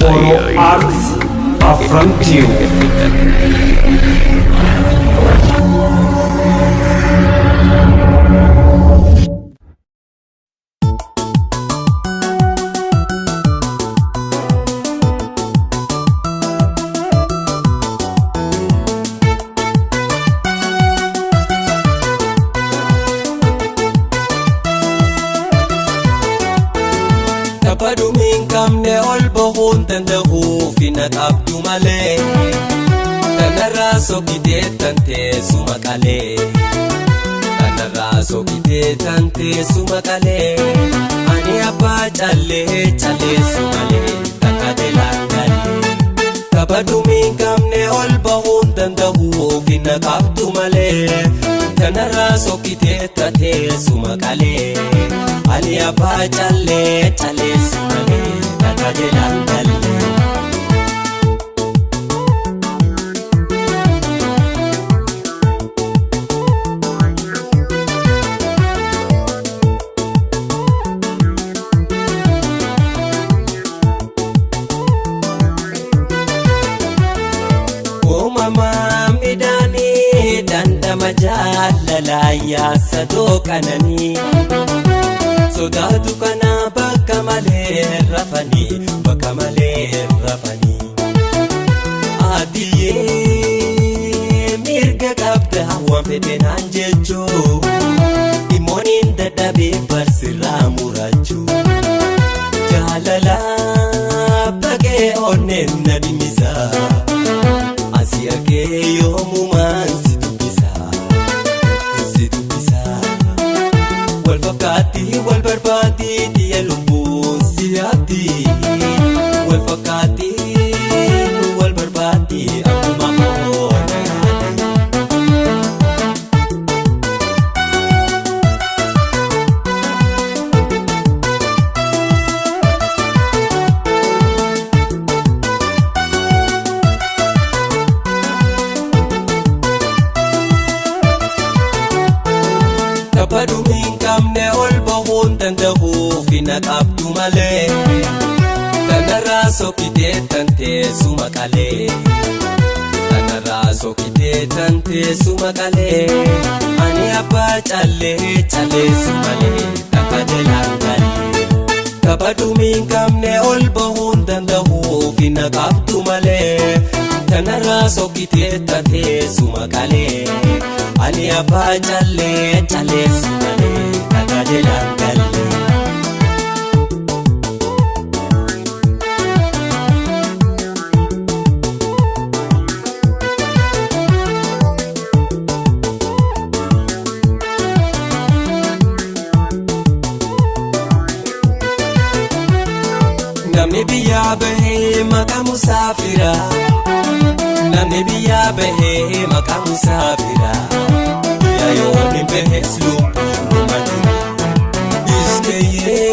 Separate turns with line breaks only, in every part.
Oro Arts affront you.
Tapadumin kamne ol bahun tanda'u finaqabdu malee tanarraa sokitee tantee suma qalee tanarraa sokitee tantee suma qalee ani abbaa callee calleessu malee takka deelaan galee tapadumin kamne ol bahun tanda'u finaqabdu malee tanarraa sokitee tantee suma qalee ani abbaa callee calleessu malee takka deelaan galee. Uumamaan midhaanii dandama jaalalaa yaasa dooqananii sodaatu kana bakka malee rafanii bakka malee rafanii adiyyee mirga qabda waan fedhe naan jechuu dhimmooniin dadhabee barsirraa murachuu jaalala baqee onneen na dhimisa asii argee yoomumaan si dubbisa wal fakkaatti wal barbaaddi diya lubbuun si yaatti wal fakkaatti wal barbaaddi akkuma foona yaaddi. Tapadumin kamne ol bahun tanda'u finaqabdu malee tanarraa sokitee tantee suma qalee tanarraa sokitee tantee suma qalee ani abbaa callee calleessu malee takka deelaan galee tapadumin kamne ol bahun tanda'u finaqabdu malee tanarraa sokitee tantee suma qalee ani abbaa callee calleessu malee takka deelaan galee. Namni biyyaa bahee maqaa musaafira namni biyyaa bahee maqaa musaafira yaayoon behes lubbuun matira iskee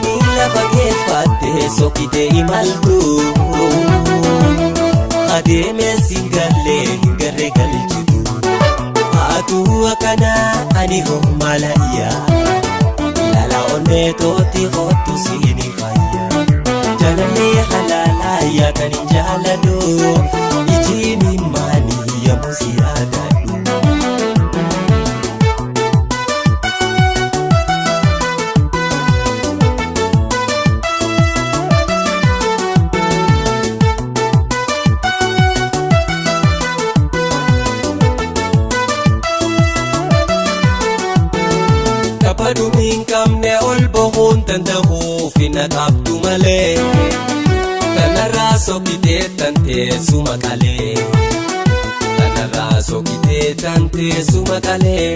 miila fageeffattee sokitee imaltu adeemee singallee hin garree galchitu haatuu akkana ani hommalayyaa ilaala onnee tooti hootu siini fayyaa jaalallee halaalaa yaatan hin jaaladhu ijiin maanii yommuu si yaadadhu. Tapadumin kamne ol bahun tanda'u finaqabdu malee tanarraa sokitee tantee suma qalee tanarraa sokitee tantee suma qalee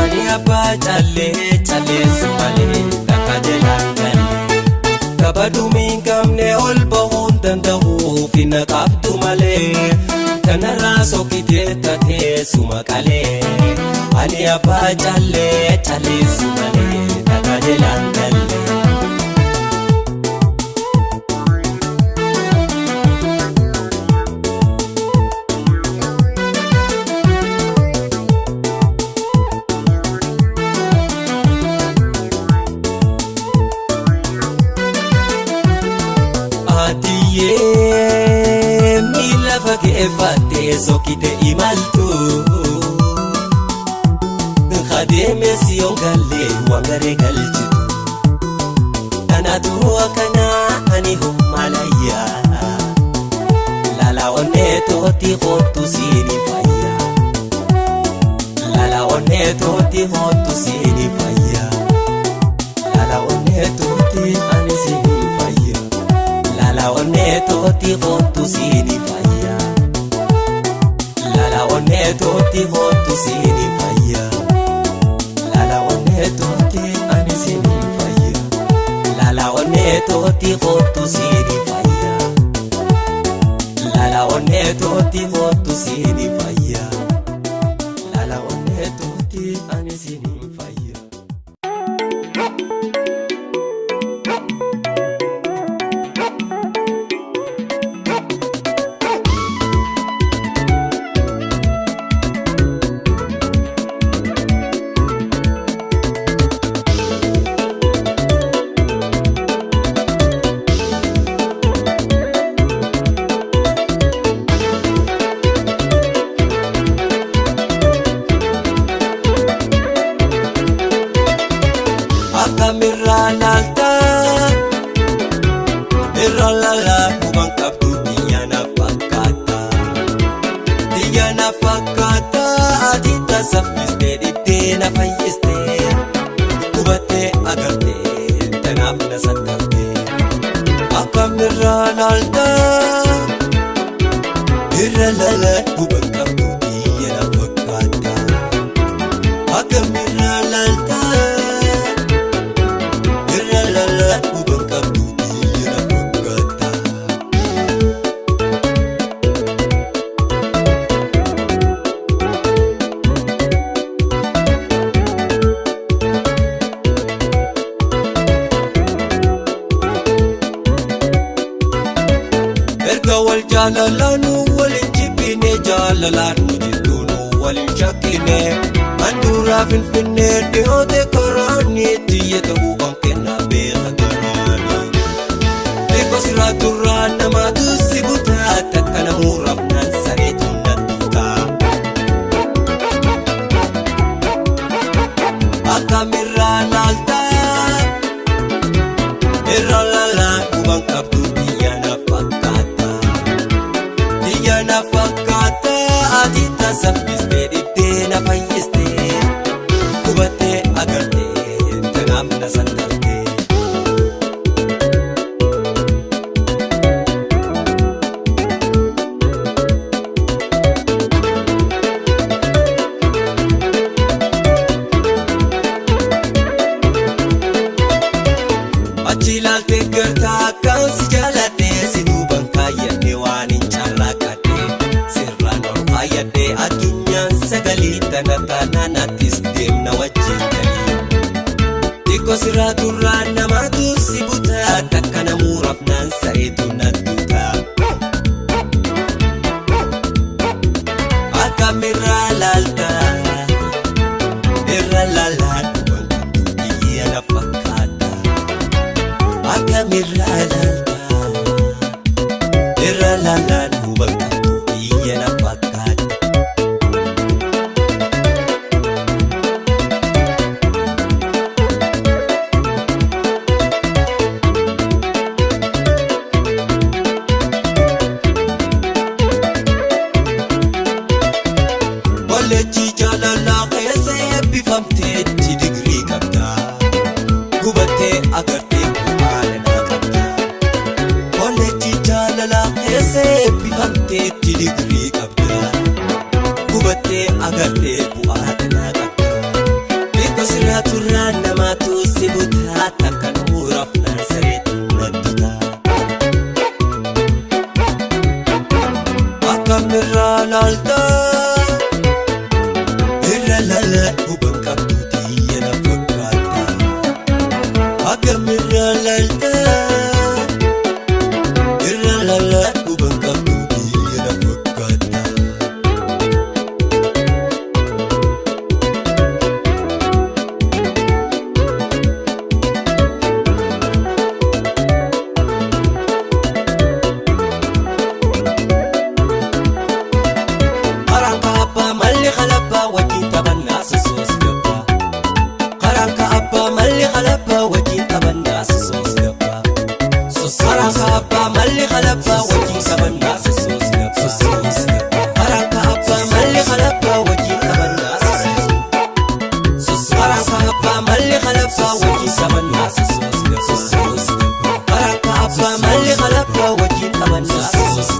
ani abbaa callee calleessu malee takka deelaan galee tapadumin kamne ol bahun tanda'u finaqabdu malee tanarraa sokitee tantee suma qalee ani abbaa callee calleessu malee takka deelaan galee. Yee miila fageeffattee sokkite imaltu Kadeeme siyoon gallee waan garee galchitu Kanaatu akkanaa ani hummalayyaa Lala onnee tooti hoottu siini fayyaa Lala onnee tooti hoottu siini fayyaa Lala onnee tooti ani siini fayyaa Lala onnee tooti hoottu siini fayyaa Lala onnee tooti hoottu siini fayyaa Lala onnee tooti ani siini fayyaa Lala onnee tooti hoottu siini fayyaa Lala onnee tooti hoottu siini fayyaa Lala onnee tooti ani siini fayyaa Mirralaalta mirralala kuban qabdu diyyana fakkaata ati tasaffistee dhibbee na fayyistee hubattee agartee tanaaf na sattaftee akka mirralaalta mirralala kuban qabdu diyyana fakkaata akka mirralaalta Jaalalanu waliin jibbine jaalalanu jidduunu waliin shakkine Handhuuraa Finfinnee dhiyoote karaanii xiyya ta'uu kan kennaa beeka garaanii Beeko siraa turraa namaatu si butaa takka namuuraaf naan sareetu nattuutaa Akka mirraa laaltaa mirraa laalaa kuban qabdu diyyana fakkaata Diyyana fakkaata ati tasaffistee dhibbee na fayyistee hubattee agartee tanaaf na sattaftee Achi ilaaltee gartaa akkaan si jaaladhee si duuban kaayyadhee waan hin carraaqadhee sirraan ol kaayyadhee addunyaan sagalii tana taanaanattis deemna wajjin galii xiqqoo siraa turraa namaatu si butaa takka namuuraaf naan sareetu nattuutaa akka mirraa laaltaa mirra laalaa dhuban qabdu diyyana fakkaata Akka mirralaalta mirralaalaan huban qabdu diyyana fakkaata Walleechi jaalalaa keessa eebbifamteetti digirii qabdaa hubattee agartee eebbifamteetti digirii qabdaa hubattee agartee bu'aa dhanaa qabdaa Beeko siraa turraa namaatu si butaa takka namuuraaf naan sareetu nattuutaa Akka mirraa laaltaa mirralala huban qabdu diyyana fakkaata Akka mirraa laaltaa mirralala huban qabdu diyyana fakkaata qabannaa sosoos gabbaa haraan kaabbaa malli khalabbaa wajjin qabannaa sosoos gabbaa haraan kaabbaa malli khalabbaa wajjin qabannaa sosoos haraan kaabbaa malli khalabbaa wajjin qabannaa sosoos haraan kaabbaa malli khalabbaa wajjin qabannaa sosoos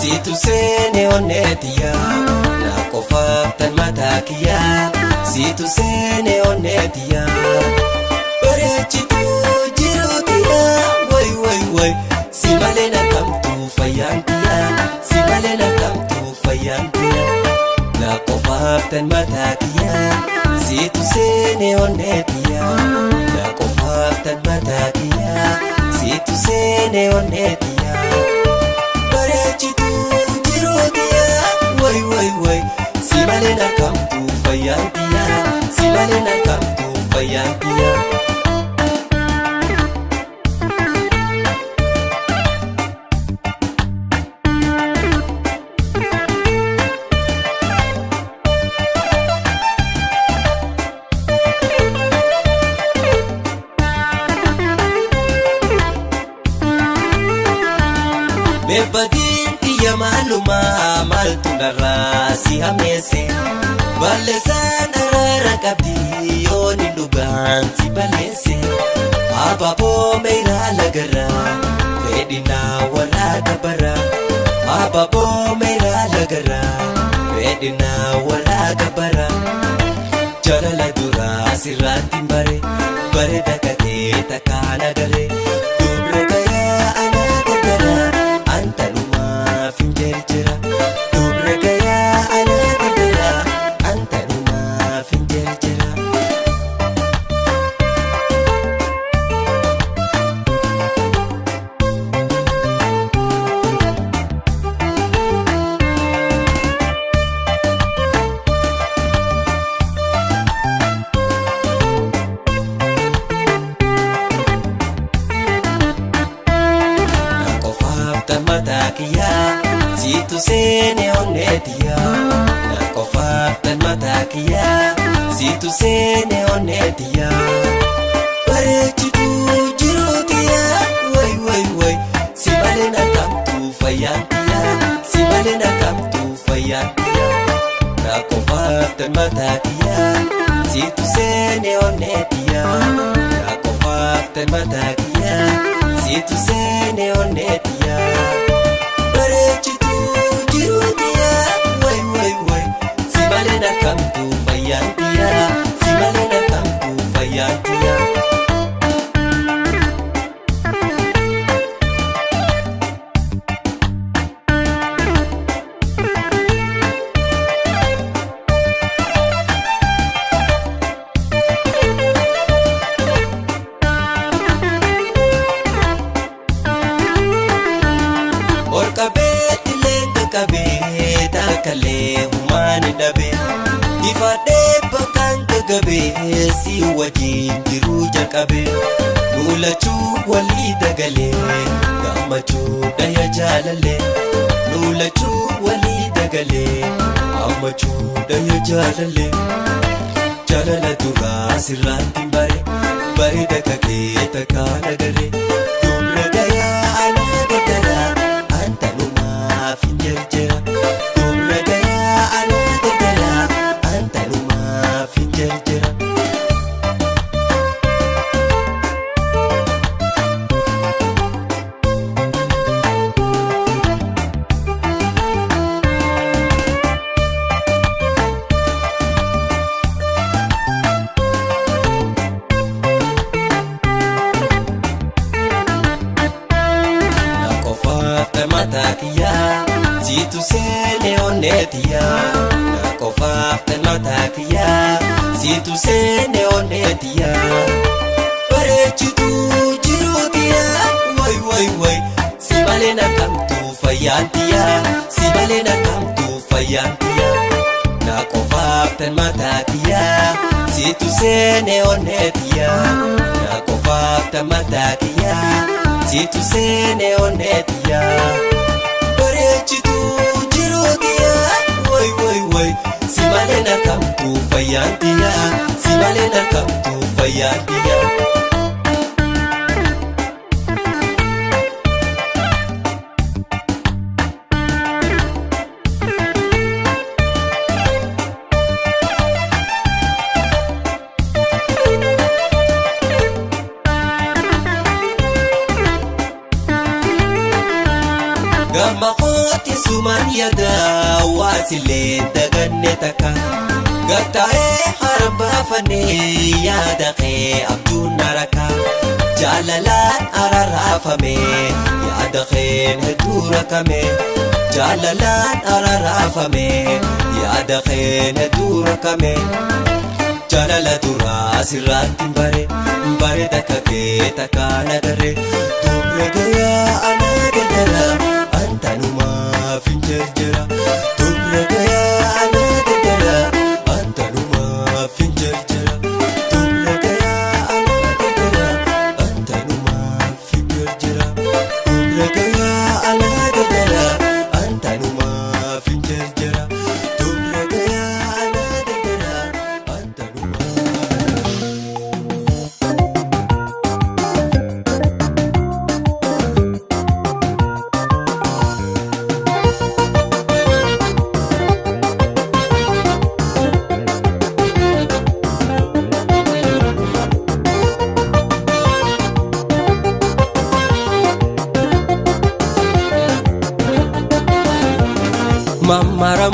Situ sene onetia na kofaftan matakia situ sene onetia barechitu jirutia way simalena kamtu fayantia simalena kamtu fayantia na kofaftan matakia situ sene onetia na kofaftan matakia situ sene onetia way simalena kamtu fayantia simalena kamtu fayantia Bebadin tiya maluma maltu narasi hamese balesan arara kabdi yoni lugan si balese abapo meira lagara fedina wala gabara abapo meira lagara fedina wala gabara jalala dura sirati bare bare dakate takana gare dubre gaya ana gagara antanuma finjerjera dubre gaya ana gagara antanuma finjerjera situ sene onetia nako fatan matakia situ sene onetia barechitu jirutia way simalena kamtu fayantia simalena kamtu fayantia nako fatan matakia situ sene onetia nako fatan matakia situ sene onetia barechitu jirutia way simalena kamtu fayantia simalena kamtu fayantia takale humani dabe ifade bakan gabe si wajin diru jakabe nulachu wali dagale gamachu daya jalale nulachu wali dagale amachu daya jalale jalala dura sirati bare dakake takana gare dumra gaya ana gadara antanuma finjerjera Situ seene onneetiyaa na qofaaf kan mataakiyaa situ seene onneetiyaa bareechitu jiruutiyaa way way way si malee na kamtu fayyaantiyaa si malee na kamtu fayyaantiyaa na qofaaf kan mataakiyaa situ seene onneetiyaa na qofaaf kan mataakiyaa situ seene onneetiyaa bareechitu jiruutiyaa way way way si malee na kamtu fayyaantiyaa si malee na kamtu fayyaantiyaa. Gamma kooti suman yadaa waasilee daganne takka gattaa'ee harbaafannee yaada kee abjuun naraka jaalalaan araraafame yaada keen hedduu rakame jaalalaan araraafame yaada keen hedduu rakame jaalala duraa sirraatti bare takka kee takka nagarre dubre gayaa anaa gadara antanumaaf hin jarjara dubre gayaa anaa gadara antanumaaf hin jarjara dubre gayaa anaa gadara antanumaaf hin jarjara dubre gayaa anaa gadara antanumaaf hin jarjara dubre gayaa anaa gadara antanumaaf.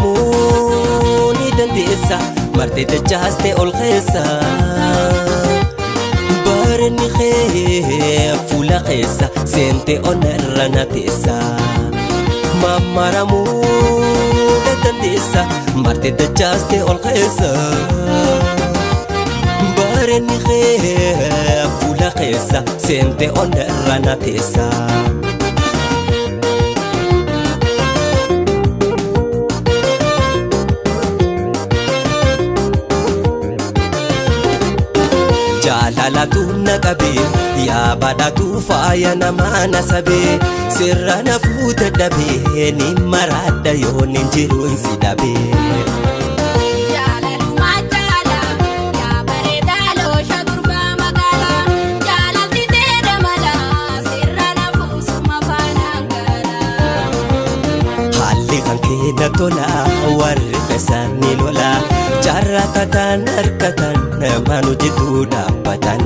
Mammaramuu ni dandeessa martee dachaaste ol keessa bareedni kee fuula keessa seente onarra na teessa. Mammaramuu ni dandeessa martee dachaaste ol keessa bareedni kee fuula keessa seente onarra na teessa. Jaalalatu naqabee yaa badhatu faaya namaa nasabee sirra na fuute dhabee ni maraadha yoon hin jiruun si dhabee. Haalli kan keenya tola warri keessaan ni lola jaarrakatan harkatan namanu jidduu dhaabbatan.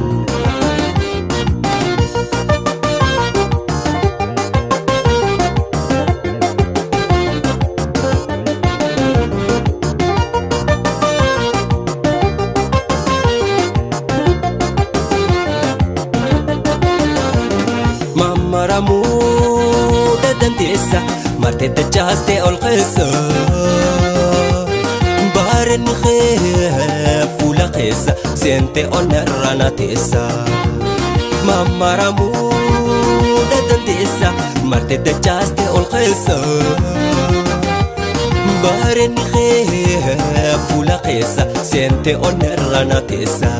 Mammaramuu dandeessa martee dachaaste ol keessa bareedni kee fuula keessa seente onarra na teessa. Mammaramuu dandeessa martee dachaaste ol keessa bareedni kee fuula keessa seente onarra na teessa.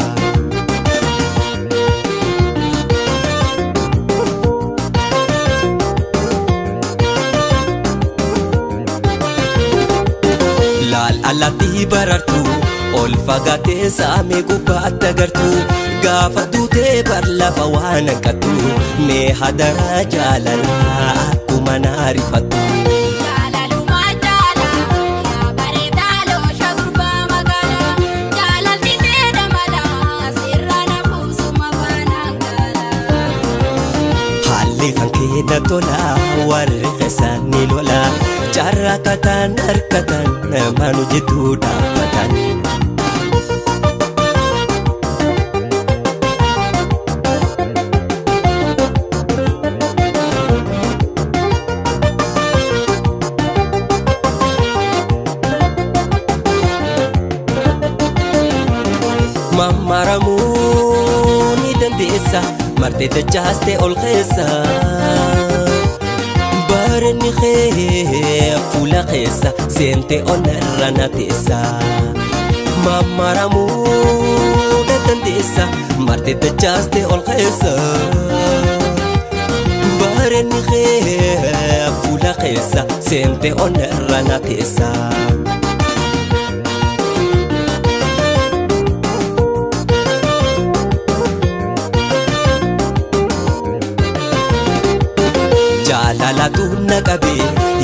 Allaattii barartu ol fagaatee saamee gubbaatti agartu gaafa duutee bar lafa waan hanqattu mee hadaraa jaalalaa akkuma naa rifattu. Haalli kan keenya tola warri keessaan ni lola jaarrakatan harkatan namanu jidduu dhaabbatan. mammaramuu ni dandeessa martee dachaaste ol keessa bareedni kee fuula keessa seente onarra na teessa mammaramuu ni dandeessa martee dachaaste ol keessa bareedni kee fuula keessa seente onarra na teessa. Jaalalatu naqabe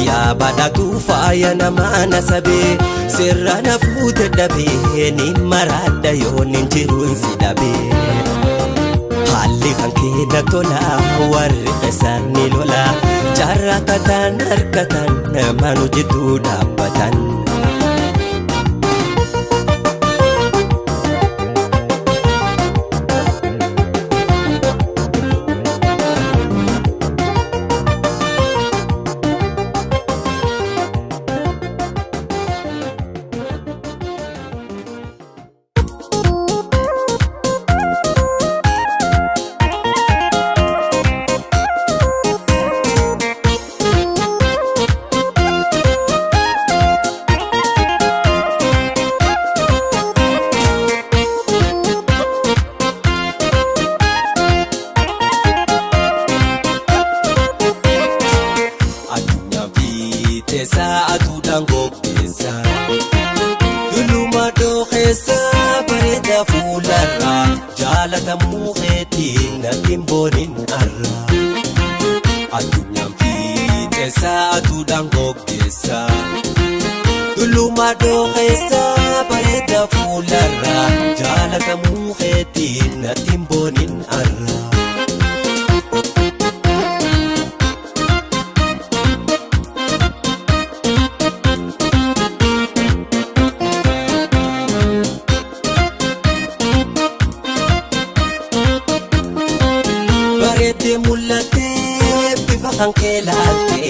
yaa badhatu faaya namaa nasabe sirra na fuute dhabe ni maraadha yoon hin jiruun si dhabe haalli kan kee na tola warri keessan ni lola jaarratatan harkatan manu jidduu dhaabbatan. Atu dango pesa Duluma do khesa bareda fulara Jalata mukheti na timbonin arra Atu nyamfi tesa atu dango pesa Duluma do khesa bareda fulara Jalata mukheti na timbonin arra Barete mulate bifa kan kelaalte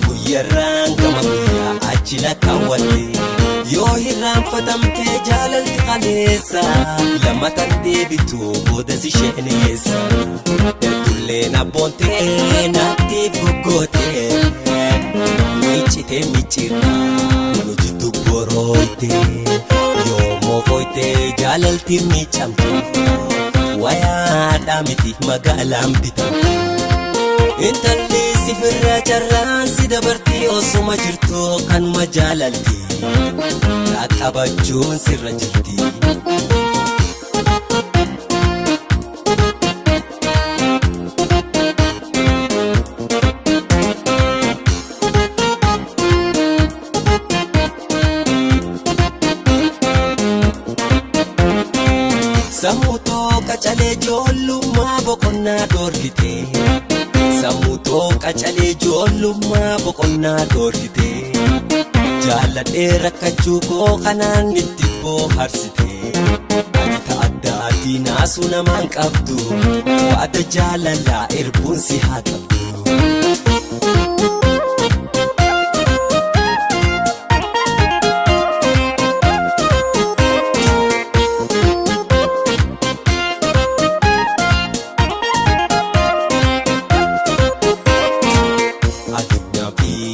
guyyarraan gama guyyaa achila kaawwatte yoo hirraanfatamte jaalalti qaleessa lammatan deebitu booda si sheeneessa tulleen abboontee naatti foggoote miicite miicirra nujitu borooyte yoo moofoyte jaalalti miicamte Waya damiti magalaan bitamtu intalli sifirra jarraan si dabarti osuma jirtu kanuma jaalalti qaqqabachuun sirra jirti. Samuto kacale jollummaa boqonnaa dhoorkite Samuto kacale jollummaa boqonnaa dhoorkite Jaaladhee rakkachuu koo kanaan itti booharsite Ajita addaatii naasuu namaan qabdu waada jaalalaa erbuun si haa qabdu.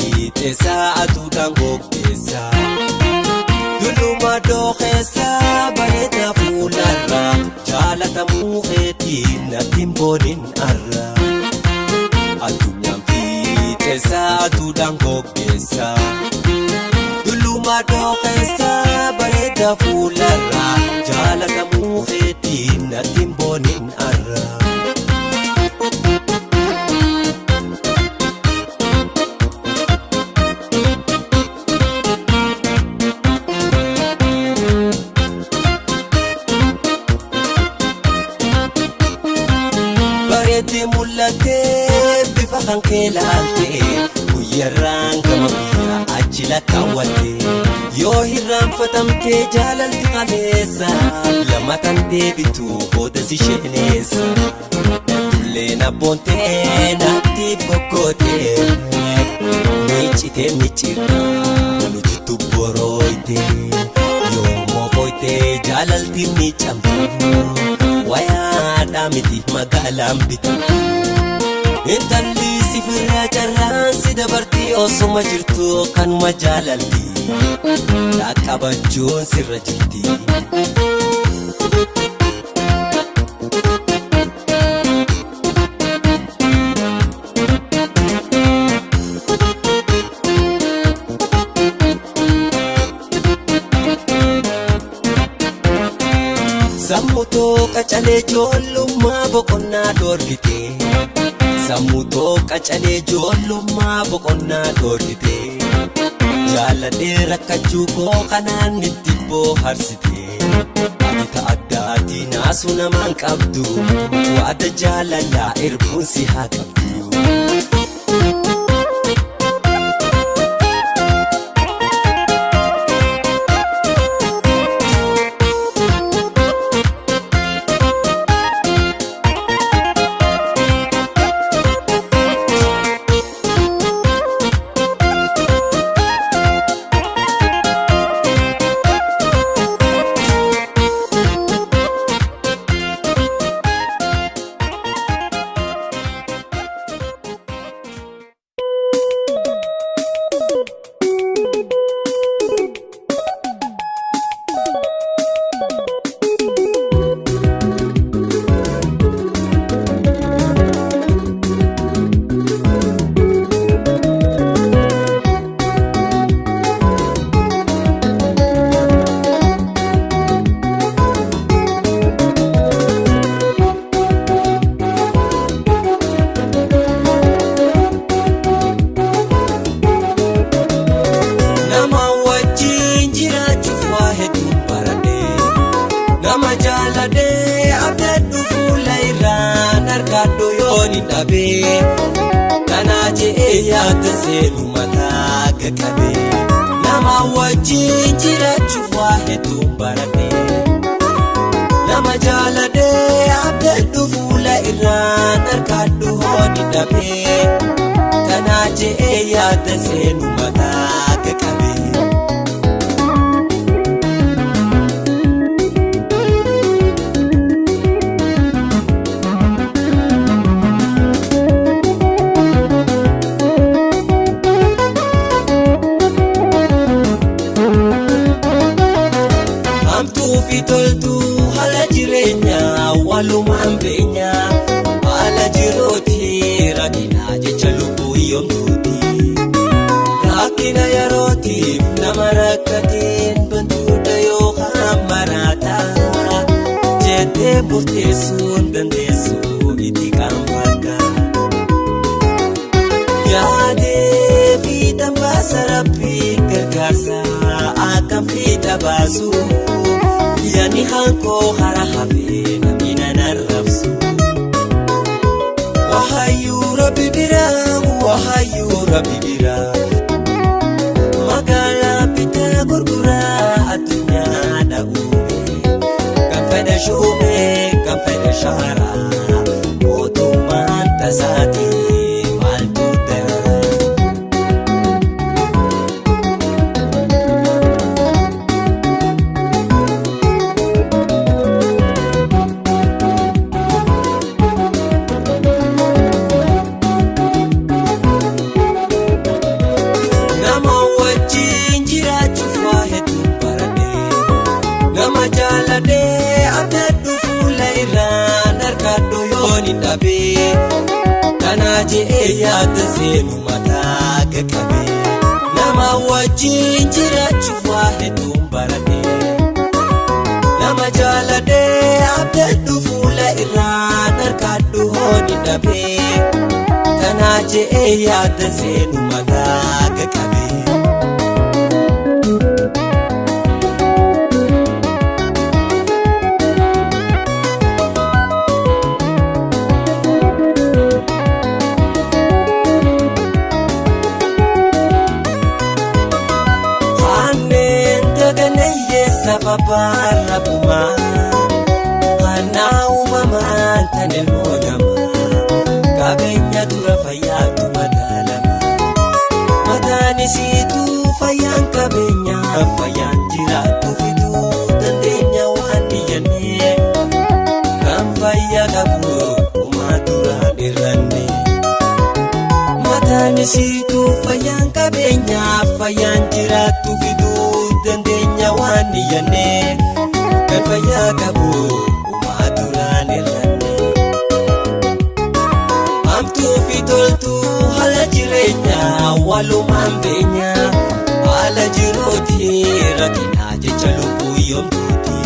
Atu dango pesa Duluma do khesa bareda fulara Jalata mukheti na timbonin arra Atu nyamfi tesa atu dango pesa Duluma do khesa bareda fulara Jalata mukheti na timbonin arra Barete mulate bifa kan kelaalte guyyarraan gama guyyaa achila kaawwatte yoo hirraanfatamte jaalalti qaleessa lammatan deebitu booda si sheeneessa tulleen abboontee naatti foggoote miicite miicirra nujitu borooyte yoo moofoyte jaalaltiin ni camtu wayaadhaa miti magaalaan bitu intalli sifirraa carraan si dabartii osuma jirtu kanuma jaalalti dhaqqabachuun sirra jirti. Sammutoo qacalee ijoollummaa boqonnaa dhoorgite sammutoo qacalee ijoollummaa boqonnaa dhoorgite jaaladhee rakkachuu koo kanaan itti booharsite ati ta'addaati naasu namaan qabdu waada jaalalaa erbuun si haa qabdu. Kanaa je'ee yaada seenu mataa gaggabee nama wajjin jiraachuuf waa hedduu baradhee nama jaaladhee abdadhu fuula irraan harkadhu hooni dhabee kanaa je'ee yaada seenu mataa gaggabee. Toltu haala jireenyaa walumaan beenyaa haala jirooti rakkina jecha lubbuu yoomtuuti rakkina yerootiif nama rakkateen bantuudha yookaan maraataa jettee murteessuun dandeessuu itti qaanfadha yaadee fiixan baasa rabbii gargaarsa akkam fiixa baasu. Yani hanko hara hafe namina narrabsu wahayu rabbi bira magala pita gurgura adunya da ume kafada shume kafada shahara otuman tasati Kanaa je'ee yaada seenu mataa gaggabee nama wajjin jiraachuuf waa hedduu baradhee nama jaaladhee abdadhu fuula irraan harkadhu hooni dhabee kanaa je'ee yaada seenu mataa gaggabee. Sababara kuma kana uumamaan tan ilmoo namaa qabeenya dura fayyaatu madaalama mataan isiitu fayyaan qabeenyaa fayyaan jiraatu fiduu dandeenya waan keenyaaf fayyaan jiraattu fiduu dandeenya waan niyyannee kan fayyaa qabu uumaa duraan irranne hamtuu fi toltuu haala jireenyaa walumaan beenya haala jiruuti rakkinaa jecha lubbuu yoomtuuti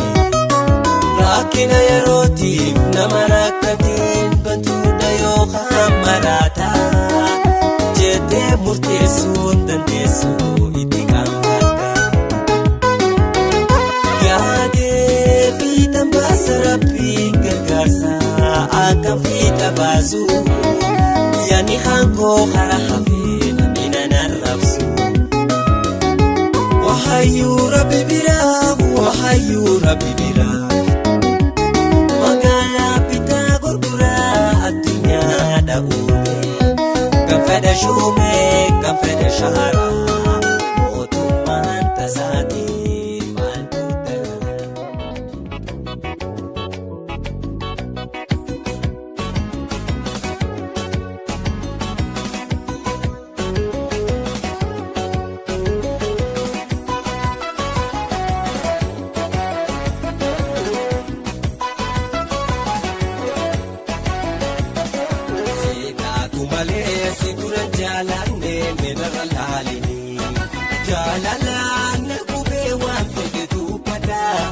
rakkina yerootiif nama rakkateen bantuudha yookaan maraataa jettee murteessuun dandeessuu itti qaanfadha yaadee fiixan baasa rabbiin gargaarsa akka fiixa baasu yaani hankoo karaa hafee namina narrabsu wahayyuu rabbi biraa wahayyuu rabbi biraa magaalaa bitaa gurguraa addunyaa dha'uume kan fedha shume kan fedha shaharaa mootummaan tasaatii maaltu dhala. Si turan jaalanne menarra laalini jaalalaan gubee waan fedhetu badaa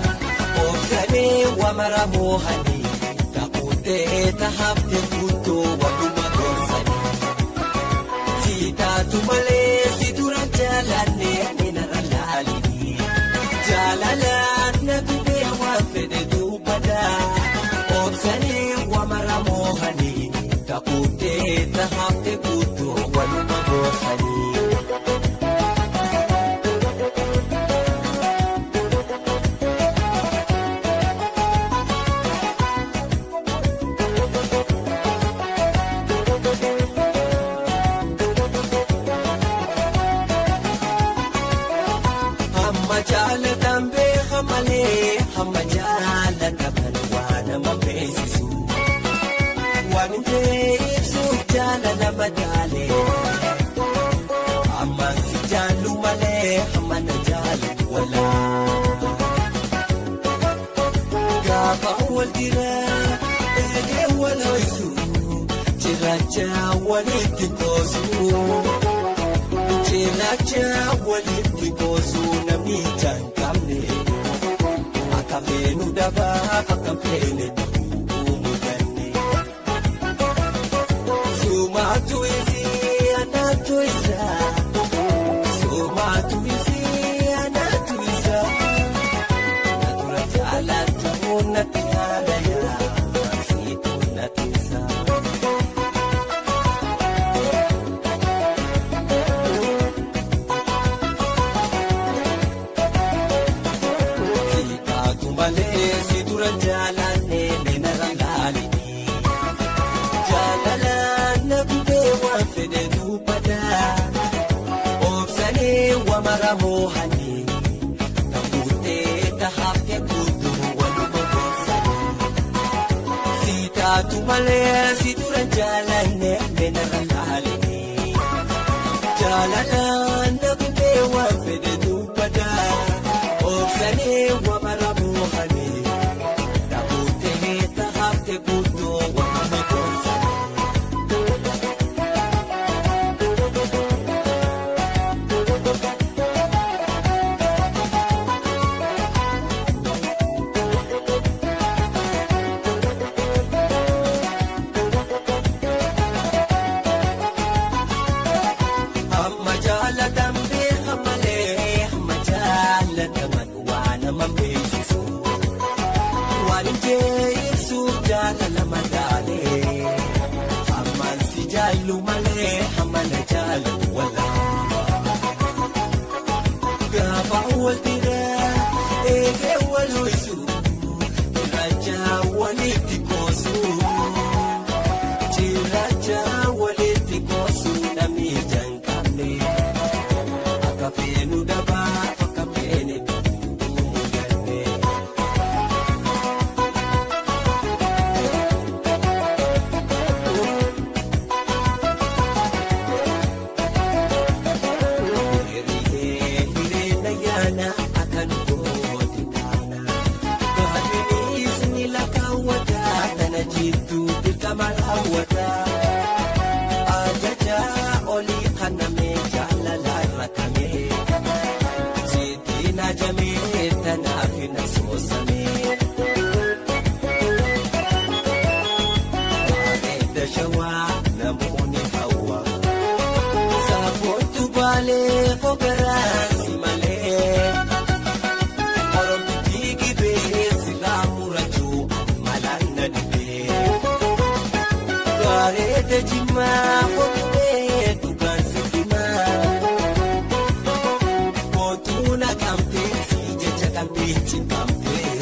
obsanee wamara moohanii taquutee tahafte guutuu waluma gorsanii si taatu malee si turan jaalanne menarra laalini jaalalaan gubee waan fedhetu badaa obsanee wamara moohanii taquutee tahafte guutuu waluma gorsanii. Hamma jaalatan beeka malee hamma jaalataman waan nama beeksisu waan ta'ee ibsuuf jaalala madaalee ammaan si jaallu malee hamma na jaalatu walaa gaafa wal diraa eegee wal ho'isu cirracha walitti qoosu cirracha walitti qoosu namni ijaan qabne akka feenu dabaa akka feene Sumatu isi anatu isa Sumatu isi anatu isa Natura jalan jamuna tiada ya Situ natisa Kita tumbale situra jalan menara lalini Jalalan gubee waan fedhetu badaa obsanee wamara moohanii taquutee tahafte guutuu waluma gorsanii si taatu malee si turan jaalanne menarra laalini jaalalaan gubee waan fedhetu badaa obsanee wamara moohanii taquutee tahafte guutuu waluma gorsanii. Hamma jaalatan beeka malee hamma jaalataman waan nama beeksisu waan ijee ibsuuf jaalala madaalee hammaan si jaallu malee hamma na jaalatu walaa gaafa wal diraa eegee wal ho'isu cirracha walitti qoosu cirracha walitti qoosu namni ijaan qabne akka feenu dabaa akka feene muganne. raawwata ajaja olii kanamee jaalala rakamee sitiin ajamee tanaaf hin asoosamee bareeda shawaa namoonni hawwa saaphoottu baalee fogaraasi malee oromti gibee silaa murachuu malaan na dhibee bareeda jimaa fokkee dhugaan sibimaa kootuu na kamtee si jecha qalbii cimkamtee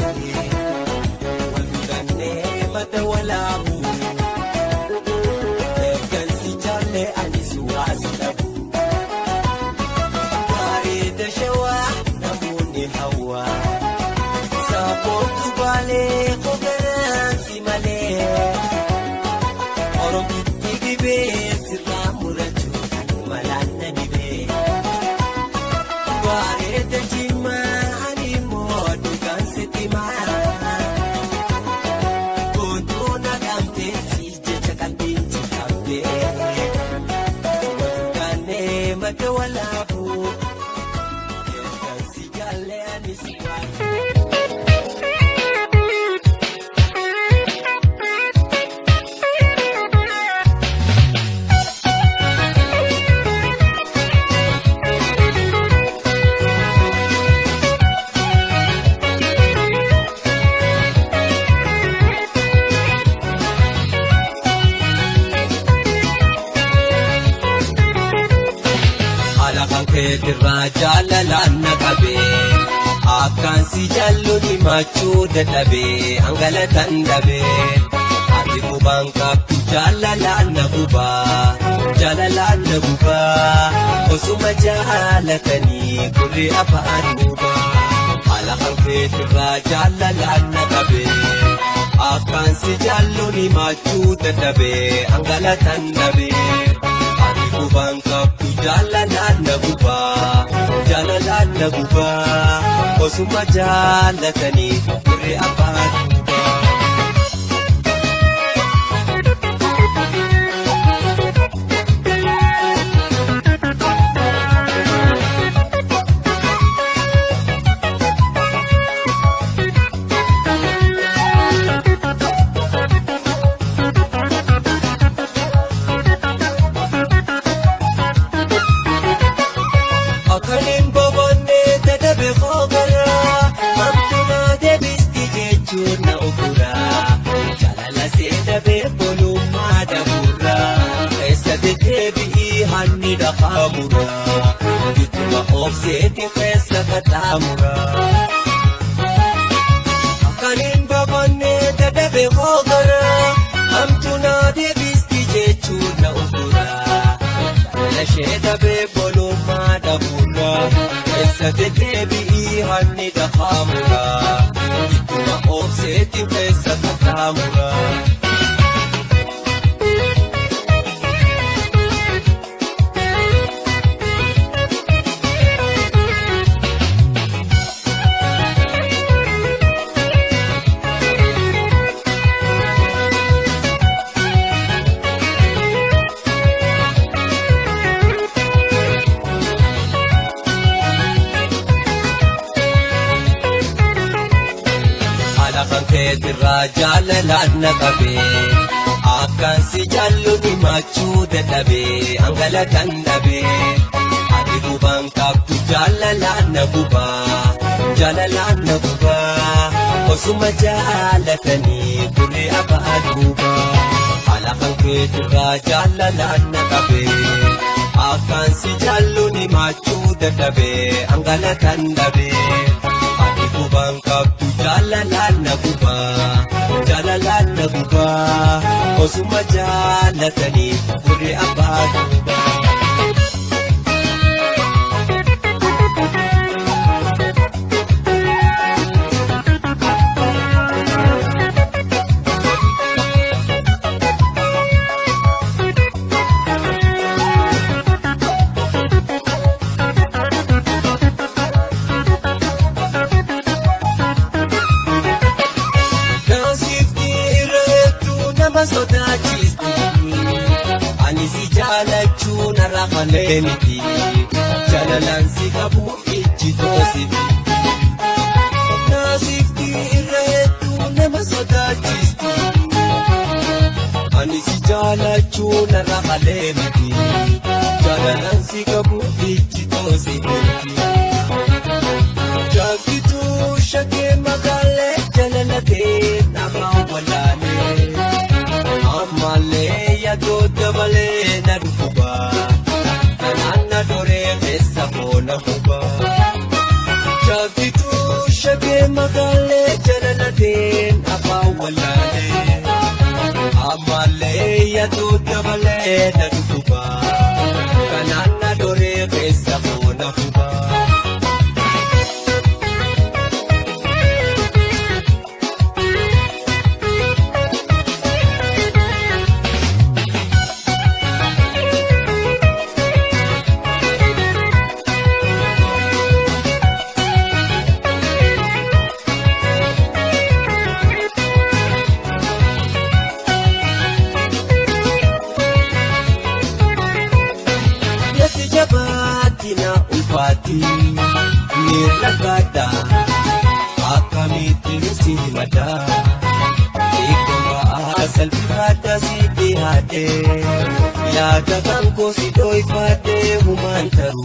wal fudhannee mata walaabu eeggansi jaallee anis waasi dhabu bareeda shawaa namoonni hawwa saaphoottu baalee fogaraansi malee oromti gibee sirraa murachuu malaan na dhibee bareeda jimaa ani immoo dhugaan sitimaa kootuu na kamtee si jecha qalbiin cimkamtee wal fudhannee mata walaabu eeggansi jaallee anis waasi. Keetirraa jaalalaan na qabee akkaan si jaalluun himachuu dadhabee hangalatan dhabee ati qubaan qabdu jaalalaan na gubaa osuma jaalatanii gurri afaan gubaa haala kan keetirraa jaalalaan na qabee akkaan si jaalluun himachuu dadhabee hangalatan dhabee ati qubaan qabdu jaalalaan na gubaa osuma jaalatanii gurri afaan gubaa. Akaliin boqonnee dadhabe hoogaraa hamtumaa deebisti jechuun na oguraa jaalala seedhabee bolummaa dabuuraa keessa deddeebi'ii hanni dhaqaamuraa gidduma obseetii keessa qaxaamuraa. Akaliin boqonnee dadhabe hoogaraa hamtumaa deebisti jechuun na oguraa jaalala seedhabee bolummaa dabuuraa. Keessa deddeebi'ii hanni dhaqaamuraa gidduma obseetii keessa qaxaamuraa. Kan keetirraa jaalalaan na qabee akkaan si jaalluun himachuu dadhabee hangalatan dhabee ati qubaan qabdu jaalalaan na gubaa osuma jaalatanii gurri afaan gubaa haala kan keetirraa jaalalaan na qabee akkaan si jaalluun himachuu dadhabee hangalatan dhabee ati qubaan qabdu jaalalaan na gubaa osuma jaalatanii gurri afaan gubaa. nama sodaachisti Kalemiti jalalansi kabu ichitositi nasifti irreetu nama sodaachisti ani si jaalachuu narra kalemiti jalalansi kabu ichitositi jaakituu shakee magaalee jalalatee nama walaalee ammallee yaadota malee na dhufubaa. Dore essa bona huba Chakitu shage magale jalalate apa walale Amale ya to dabale na duba Kanana dore essa bona huba Niragada akamiti simada ikoma asal pada sidi hade yada kanko sidoi pade humantaru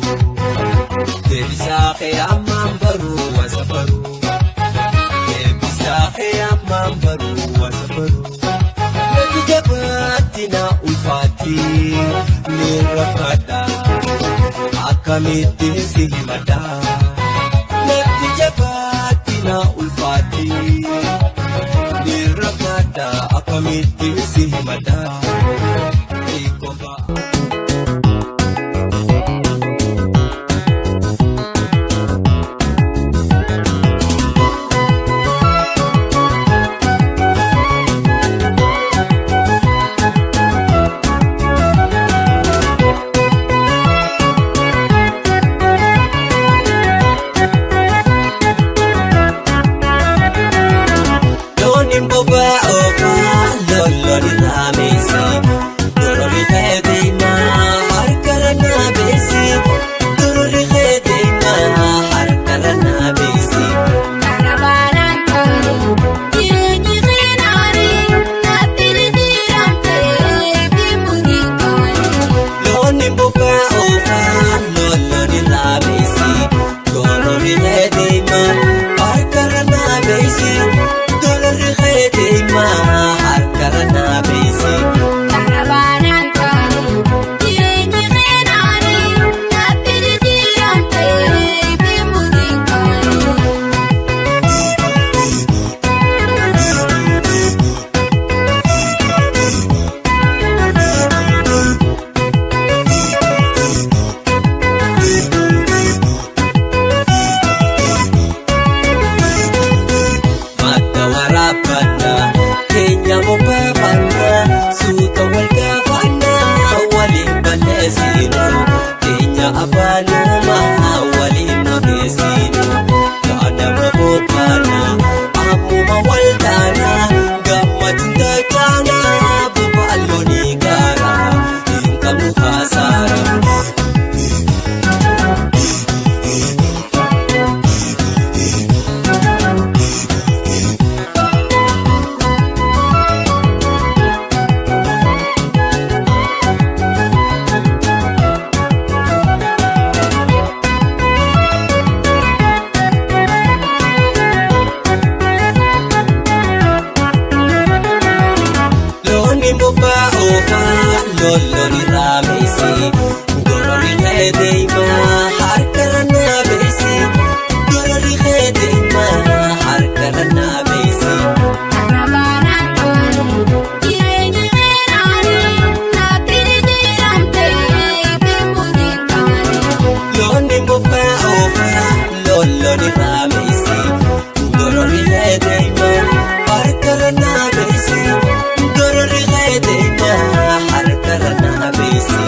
terisa ke amam baru wasabaru terisa ke amam baru wasabaru najibatina ulfati niragada akamiti simada Jabatina ulfati niragada akamiti simada ikoba
Harkarana besi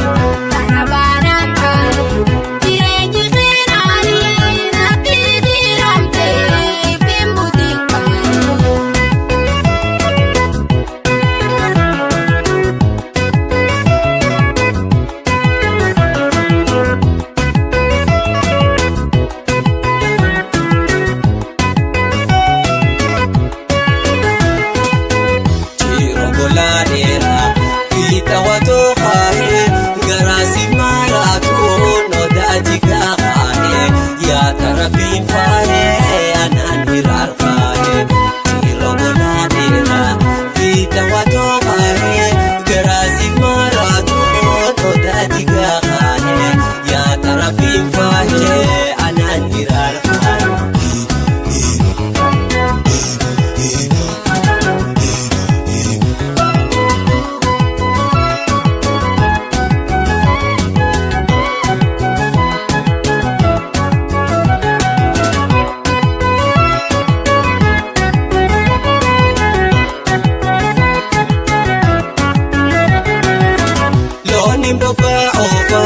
boba ofa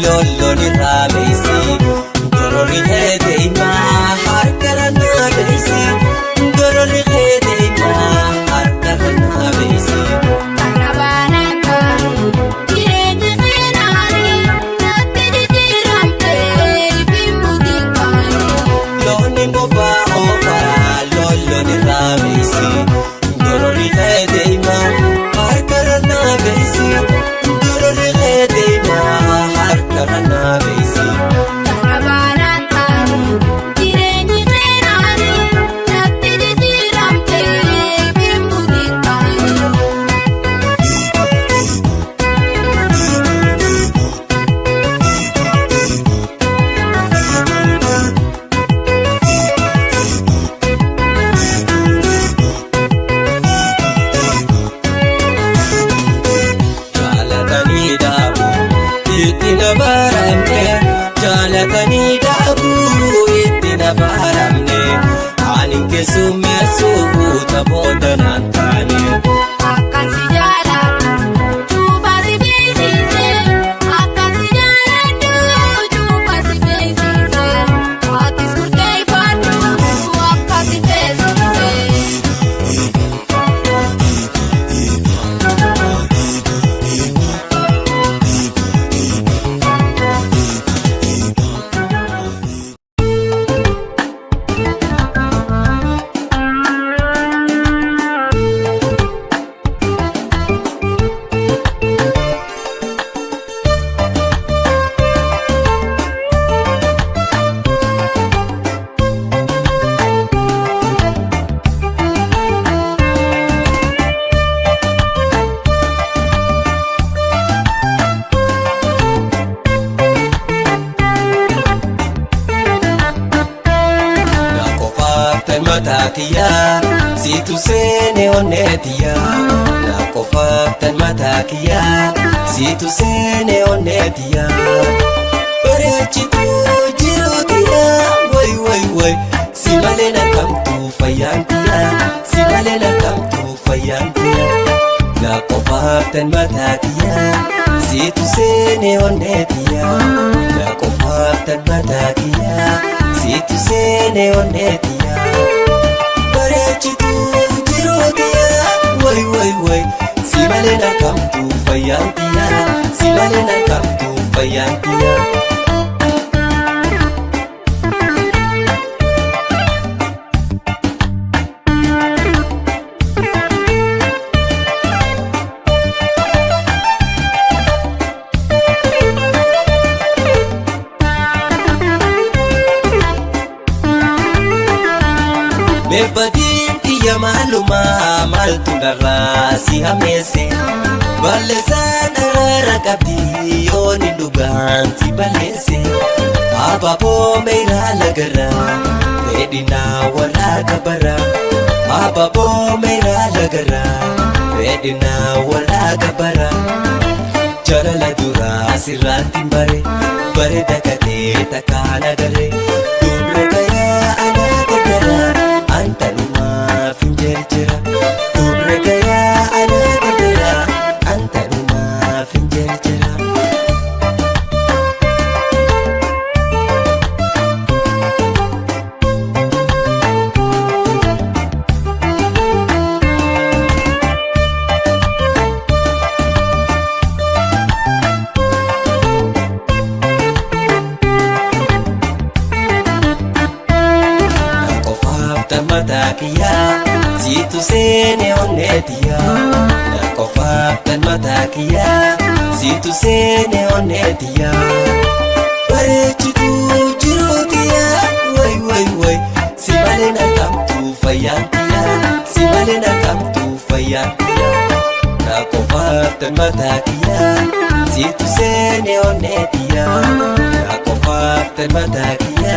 loloni rabeisi gorori hedeima harkarana beisi gorori hedeima harkarana beisi loni boba ofa loloni rabeisi gorori hedeima harkarana beisi gorori hedeima harkarana beisi jalatani dabu ittina baramne ani kesume subu taboda nantani
akasi jala chupa si beisi akasi jala chupa si beisi atis kurkai patu akasi beisi
matakiya situ sene onetia na kofaftan matakiya situ sene onetia barechitu jirotiya way simalena kamtu fayantiya simalena kamtu fayantiya na kofaftan matakiya situ sene onetia na kofaftan matakiya situ sene onetia barechitu jirotiya way simalena kamtu fayantiya simalena kamtu fayantiya Mebadin tiya maluma maltu darasi hamese balesan arara kabdi yoni dugan si balese abapo meira lagara fedina wala kabara abapo meira lagara fedina wala kabara chalala dura sirratin bare dakate takana gare dubre gaya ana gudara antanuma finjerjera dubre gaya ana gudara antanuma finjerjera matakiya situ sene onetia na kofaftan matakiya situ sene onetia barechitu jirotiya way simalena kamtu fayantiya simalena kamtu fayantiya na kofaftan matakiya situ sene onetia na kofaftan matakiya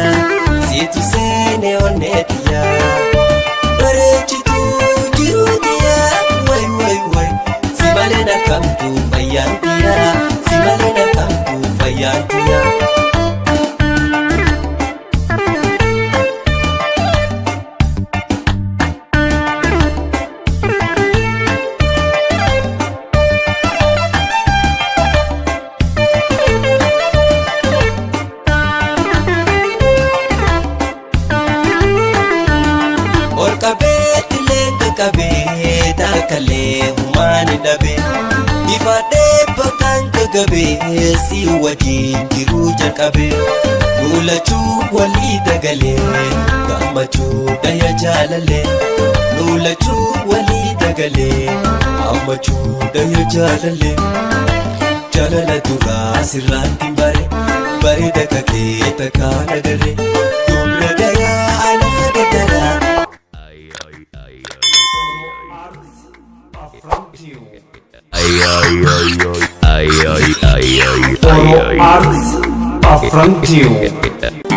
situ sene onetia barechitu jirotiya way simalena kamtu fayantiya simalena kamtu fayantiya qabee taakalee humaan dhabee ifaadhee bakkaan gagabee si wajjin jiruu jalqabee lulachuu walii dagalee gammachuu dhaya jaalalee lulachuu walii dagalee gammachuu dhaya jaalalee jaalala duraa sirraatti bare dakakee takkaan agarree dumra dayaa alaa gadaraa.
Oro Arts affront you.